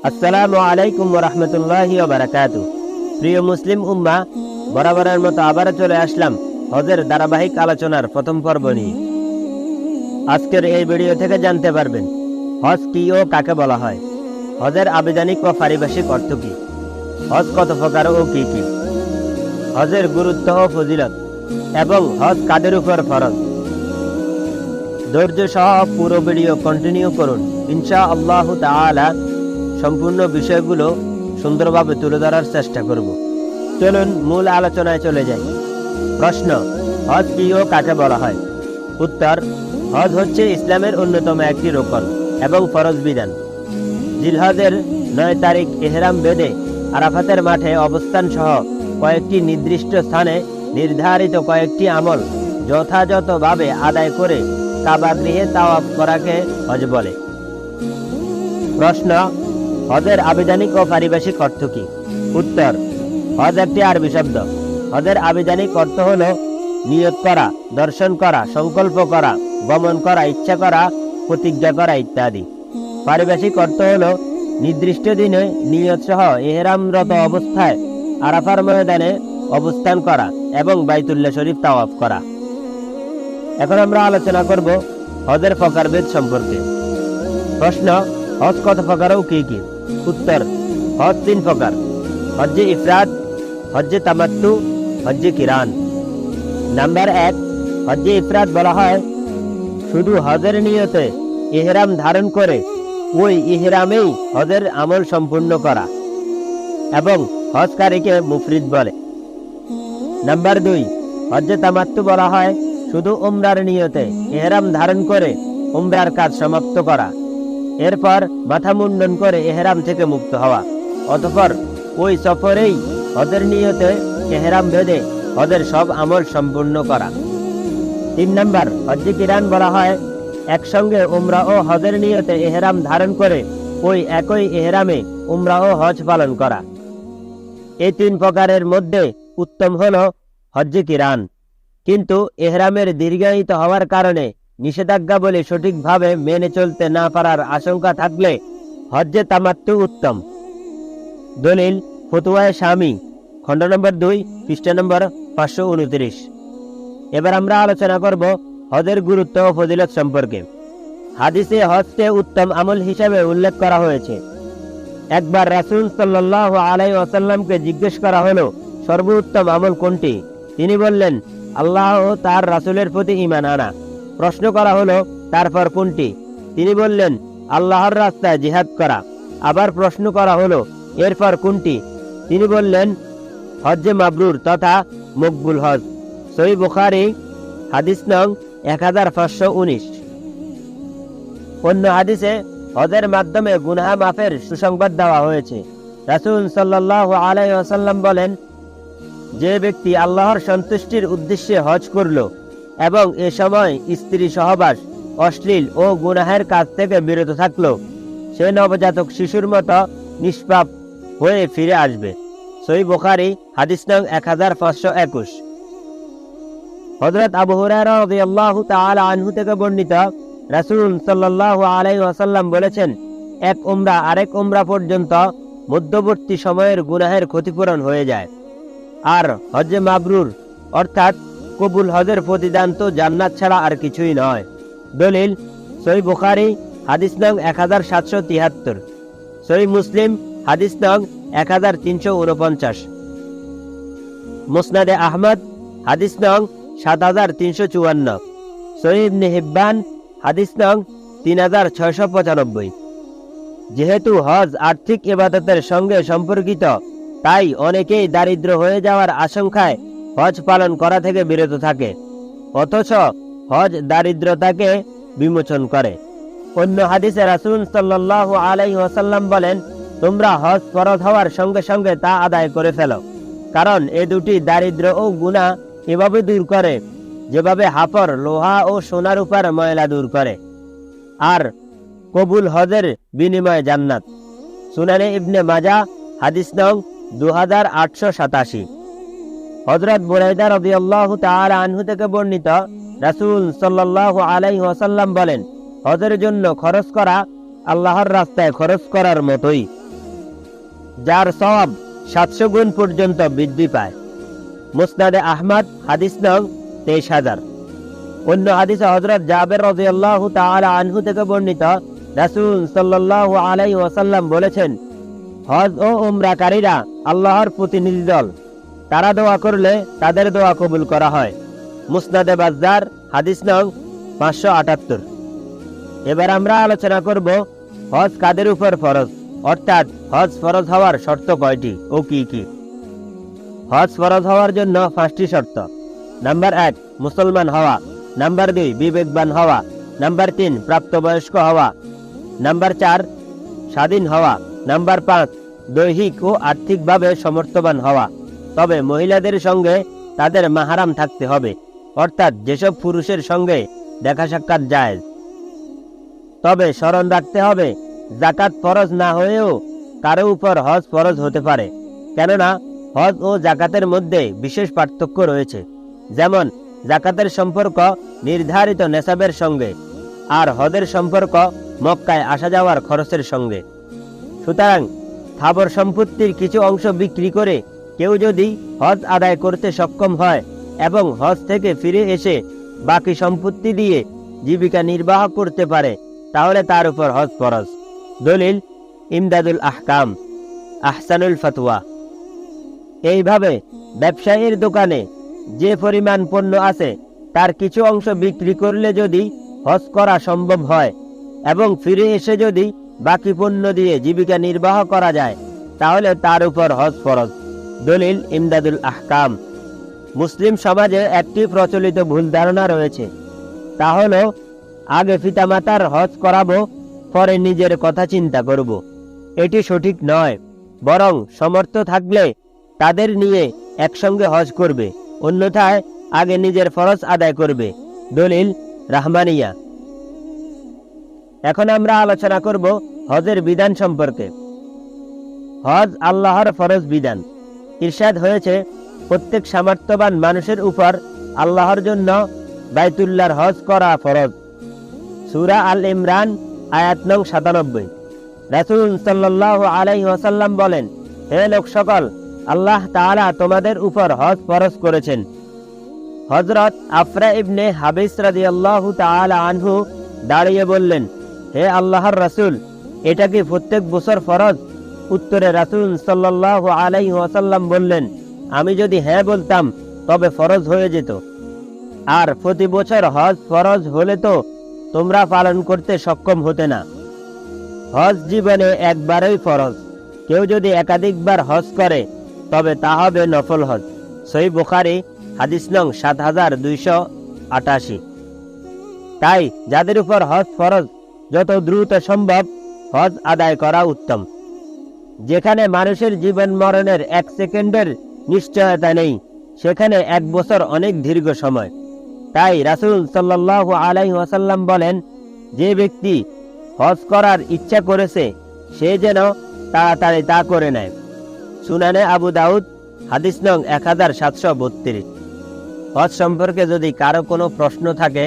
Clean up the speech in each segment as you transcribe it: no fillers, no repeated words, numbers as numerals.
আসসালামু আলাইকুম ওয়া রাহমাতুল্লাহি ওয়া বারাকাতুহু। প্রিয় মুসলিম উম্মাহ, বরাবরের মতো আবারও চলে আসলাম হজের ধারাবাহিক আলোচনার প্রথম পর্ব নিয়ে। আজকের এই ভিডিও থেকে জানতে পারবেন হজ কি ও কাকে বলা হয়, হজের আবিধানিক ও পারিভাষিক অর্থ কি, হজ কত প্রকার ও কি কি, হজের গুরুত্ব ও ফজিলত এবং হজ কাদের উপর ফরজ। ধৈর্য সহ পুরো ভিডিও কন্টিনিউ করুন, ইনশাআল্লাহ তাআলা সম্পূর্ণ বিষয়গুলো সুন্দরভাবে তুলে ধরার চেষ্টা করব। চলুন মূল আলোচনায় চলে যাই। প্রশ্ন, হজ কি ও কাকে বলা হয়? উত্তর, হজ হচ্ছে ইসলামের অন্যতম একটি রোকন এবং ফরজ বিধান। জিলহজের 9 তারিখ ইহরাম বেঁধে আরাফাতের মাঠে অবস্থান সহ কয়েকটি নির্দিষ্ট স্থানে নির্ধারিত কয়েকটি আমল যথাযথভাবে আদায় করে কাবা গৃহে তাওয়াফ করাকে হজ বলে। প্রশ্ন, হজের আবিধানিক ও পারিভাষিক অর্থ কি? উত্তর, হজ একটি আরবি শব্দ। হজের আবিধানিক অর্থ হলো নিয়ত করা, দর্শন করা, সংকল্প করা, গমন করা, ইচ্ছা করা, প্রতিজ্ঞা করা ইত্যাদি। পারিভাষিক অর্থ হলো নির্দিষ্ট দিনে নিয়ত সহ ইহরামরত অবস্থায় আরাফার ময়দানে অবস্থান করা এবং বাইতুল্লাহ শরীফ তাওয়াফ করা। এখন আমরা আলোচনা করব হজের প্রকারভেদ সম্পর্কে। প্রশ্ন, হজ কত প্রকার ও কি কি? উত্তর, হজ 3 প্রকার: হজ্জে ইফরাদ, হজ্জে তামাত্তু, হজ্জে কিরান। নাম্বার 1, হজ্জে ইফরাদ বলা হয় শুধু হজের নিয়তে ইহরাম ধারণ করে ওই ইহরামেই হজের আমল সম্পূর্ণ করা, এবং হজকারীকে মুফরিদ বলে। নাম্বার 2, হজ্জে তামাত্তু বলা হয় শুধু উমরার নিয়তে ইহরাম ধারণ করে উমরার কাজ সমাপ্ত করা, এরপর মাথা মুন্ডন করে ইহরাম থেকে মুক্ত হওয়া, অতঃপর ওই সফরেই হজের নিয়তে ইহরাম বেঁধে হজের সব আমল সম্পূর্ণ করা। 3 নাম্বার, হজ্জে কিরান বলা হয় একসঙ্গে উমরা ও হজের নিয়তে ইহরাম ধারণ করে ওই একই ইহরামে উমরা ও হজ পালন করা। এই 3 প্রকারের মধ্যে উত্তম হলো হজ্জে কিরান, কিন্তু ইহরামের দীর্ঘায়িত হওয়ার কারণে নিষেধাজ্ঞা বলে সঠিকভাবে মেনে চলতে না পারার আশঙ্কা থাকলে হজ্জে তামাত্তু উত্তম। দলিল ফতুয়ায়ে শামী, খণ্ড নম্বর 2, পৃষ্ঠা নম্বর 529। এবার আমরা আলোচনা করব হজের গুরুত্ব ও ফজিলত সম্পর্কে। হাদিসে হজকে উত্তম আমল হিসাবে উল্লেখ করা হয়েছে। একবার রাসূল সাল্লাল্লাহু আলাইহি ওয়াসাল্লামকে জিজ্ঞেস করা হলো, সর্বোত্তম আমল কোনটি? তিনি বললেন, আল্লাহ ও তার রাসূলের প্রতি ঈমান আনা। প্রশ্ন করা হলো, তারপর কোনটি? তিনি বললেন, আল্লাহর রাস্তায় জিহাদ করা। আবার প্রশ্ন করা হলো, এরপর কোনটি? তিনি বললেন, হজ্জে মাবরুর তথা মকবুল হজ। সহিহ বুখারী, হাদিস নং 1519। অন্য হাদিসে হজের মাধ্যমে গুনাহ মাফের সুসংবাদ দেওয়া হয়েছে। রাসূল সাল্লাল্লাহু আলাইহি ওয়াসাল্লাম বলেন, যে ব্যক্তি আল্লাহর সন্তুষ্টির উদ্দেশ্যে হজ করল এবং এ সময় স্ত্রী সহবাস, অশ্লীল ও গুনাহের কাজ থেকে বিরত থাকল, সে নবজাতক শিশুর মতো নিষ্পাপ হয়ে ফিরে আসবে। সহিহ বুখারী, হাদিস নং 1521। হযরত আবু হুরায়রা রাদিয়াল্লাহু তাআলা আনহু থেকে বর্ণিত, রাসূল সাল্লাল্লাহু আলাইহি ওয়াসাল্লাম বলেছেন, এক উমরা আরেক উমরা পর্যন্ত মধ্যবর্তী সময়ের গুনাহের ক্ষতিপূরণ হয়ে যায়। আর হজ্জে মাবরুর অর্থাৎ কবুল হজের প্রতিদান তো জান্নাত ছাড়া আর কিছুই নয়। দলিল সহিহ বুখারী, হাদিস নং 1773, সহিহ মুসলিম, হাদিস নং 1349, মুসনাদে আহমদ, হাদিস নং 7354, সহিহ ইবনে হিব্বান, হাদিস নং 3695। যেহেতু হজ আর্থিক ইবাদতের সঙ্গে সম্পর্কিত, তাই অনেকেই দারিদ্র হয়ে যাওয়ার আশঙ্কায় হজ পালন করা থেকে বিরত থাকে, অথচ হজ দারিদ্রতাকে বিমোচন করে। অন্য হাদিসে রাসূল সাল্লাল্লাহু আলাইহি ওয়াসাল্লাম বলেন, তোমরা হজ ফরজ হওয়ার সঙ্গে সঙ্গে তা আদায় করে ফেলো, কারণ এ দুটি দারিদ্র ও গুনাহ এভাবে দূর করে যেভাবে হাফর লোহা ও সোনার উপর ময়লা দূর করে, আর কবুল হজের বিনিময়ে জান্নাত। সুনানে ইবনে মাজাহ, হাদিস নং 2887। হযরত বুরাইদা রাদিয়াল্লাহু তাআলা আনহু থেকে বর্ণিত, রাসূল সাল্লাল্লাহু আলাইহি ওয়াসাল্লাম বলেন, হজের জন্য খরচ করা আল্লাহর রাস্তায় খরচ করার মতোই, যার সওয়াব 700 গুণ পর্যন্ত বৃদ্ধি পায়। মুসনাদে আহমদ হাদিস নং 23,000। অন্য হাদিসে হযরত জাবের রাদিয়াল্লাহু তাআলা আনহু থেকে বর্ণিত, রাসূল সাল্লাল্লাহু আলাইহি ওয়াসাল্লাম বলেছেন, হজ ও উমরাকারীরা আল্লাহর প্রতিনিধি দল। তারা দোয়া করলে তাদের দোয়া কবুল করা হয়। মুসনাদে বাজ্জার হাদিস নং 578। এবার আমরা আলোচনা করব হজ কাদের উপর ফরজ, অর্থাৎ হজ ফরজ হওয়ার শর্ত কয়টি ও কি কি। হজ ফরজ হওয়ার জন্য 5টি শর্ত। নাম্বার 1, মুসলমান হওয়া। নাম্বার 2, বিবেকবান হওয়া। নাম্বার 3, প্রাপ্তবয়স্ক হওয়া। নাম্বার 4, স্বাধীন হওয়া। নাম্বার 5, দৈহিক ও আর্থিকভাবে সমর্থবান হওয়া। তবে মহিলাদের সঙ্গে তাদের মাহরাম থাকতে হবে, অর্থাৎ যেসব পুরুষের সঙ্গে দেখা সাক্ষাৎ জায়েজ। তবে স্মরণ রাখতে হবে, যাকাত ফরজ না হয়েও কারো উপর হজ ফরজ হতে পারে, কেননা হজ ও যাকাতের মধ্যে বিশেষ পার্থক্য রয়েছে। যেমন যাকাতের সম্পর্ক নির্ধারিত নেসাবের সঙ্গে, আর হজের সম্পর্ক মক্কায় আসা যাওয়ার খরচের সঙ্গে। সুতরাং স্থাবর সম্পত্তির কিছু অংশ বিক্রি করে কেউ যদি হজ আদায় করতে সক্ষম হয় এবং হজ থেকে ফিরে এসে বাকি সম্পত্তি দিয়ে জীবিকা নির্বাহ করতে পারে, তাহলে তার উপর হজ ফরজ। দলিল ইমদাদুল আহকাম, আহসানুল ফতোয়া। এইভাবে ব্যবসায়ীর দোকানে যে পরিমাণ পণ্য আছে তার কিছু অংশ বিক্রি করলে যদি হজ করা সম্ভব হয় এবং ফিরে এসে যদি বাকি পণ্য দিয়ে জীবিকা নির্বাহ করা যায়, তাহলে তার উপর হজ ফরজ। দলিল ইমদাদুল আহকাম। মুসলিম সমাজে একটি প্রচলিত ভুল ধারণা রয়েছে, তা হলো আগে পিতামাতার হজ করাবো, পরে নিজের কথা চিন্তা করব। এটি সঠিক নয়, বরং সমর্থ থাকলে তাদের নিয়ে একসঙ্গে হজ করবে, অন্যথায় আগে নিজের ফরজ আদায় করবে। দলিল রাহমানিয়া। এখন আমরা আলোচনা করব হজের বিধান সম্পর্কে। হজ আল্লাহর ফরজ বিধান। ইরশাদ হয়েছে, প্রত্যেক সামর্থ্যবান মানুষের উপর আল্লাহর জন্য বাইতুল্লাহর হজ করা ফরজ। সূরা আল ইমরান আয়াত নং 97। রাসূল সাল্লাল্লাহু আলাইহি ওয়াসাল্লাম বলেন, হে লোক সকল, আল্লাহ তাআলা তোমাদের উপর হজ ফরজ করেছেন। হযরত আফরা ইবনে হাবিস রাদিয়াল্লাহু তাআলা আনহু দাঁড়িয়ে বললেন, হে আল্লাহর রাসূল, এটা কি প্রত্যেক বছর ফরজ? উত্তরে রাসূল সাল্লাল্লাহু আলাইহি ওয়াসাল্লাম বললেন, আমি যদি হ্যাঁ বলতাম তবে ফরজ হয়ে যেত। আর প্রতি বছর হজ ফরজ হলে তো তোমরা পালন করতে সক্ষম হতে না। হজ জীবনে একবারই ফরজ। কেউ যদি একাধিকবার হজ করে তবে তা হবে নফল হজ। সহিহ বুখারী হাদিস নং 7288। তাই যাদের উপর হজ ফরজ, যত দ্রুত সম্ভব হজ আদায় করা উত্তম। যেখানে মানুষের জীবন মরণের 1 সেকেন্ডের নিশ্চয়তা নেই, সেখানে 1 বছর অনেক দীর্ঘ সময়। তাই রাসূল সাল্লাল্লাহু আলাইহি ওয়াসাল্লাম বলেন, যে ব্যক্তি হজ করার ইচ্ছা করেছে সে যেন তাড়াতাড়ি তা করে নেয়। সুনানে আবু দাউদ হাদিস নং 1732। হজ সম্পর্কে যদি কারো কোনো প্রশ্ন থাকে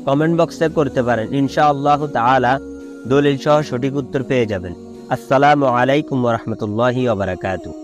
কমেন্ট বক্সে করতে পারেন, ইনশাআল্লাহ তাআলা দলিল সহ সঠিক উত্তর পেয়ে যাবেন। আসসালামু আলাইকুম ওয়া রাহমাতুল্লাহি ওয়া বারাকাতুহু।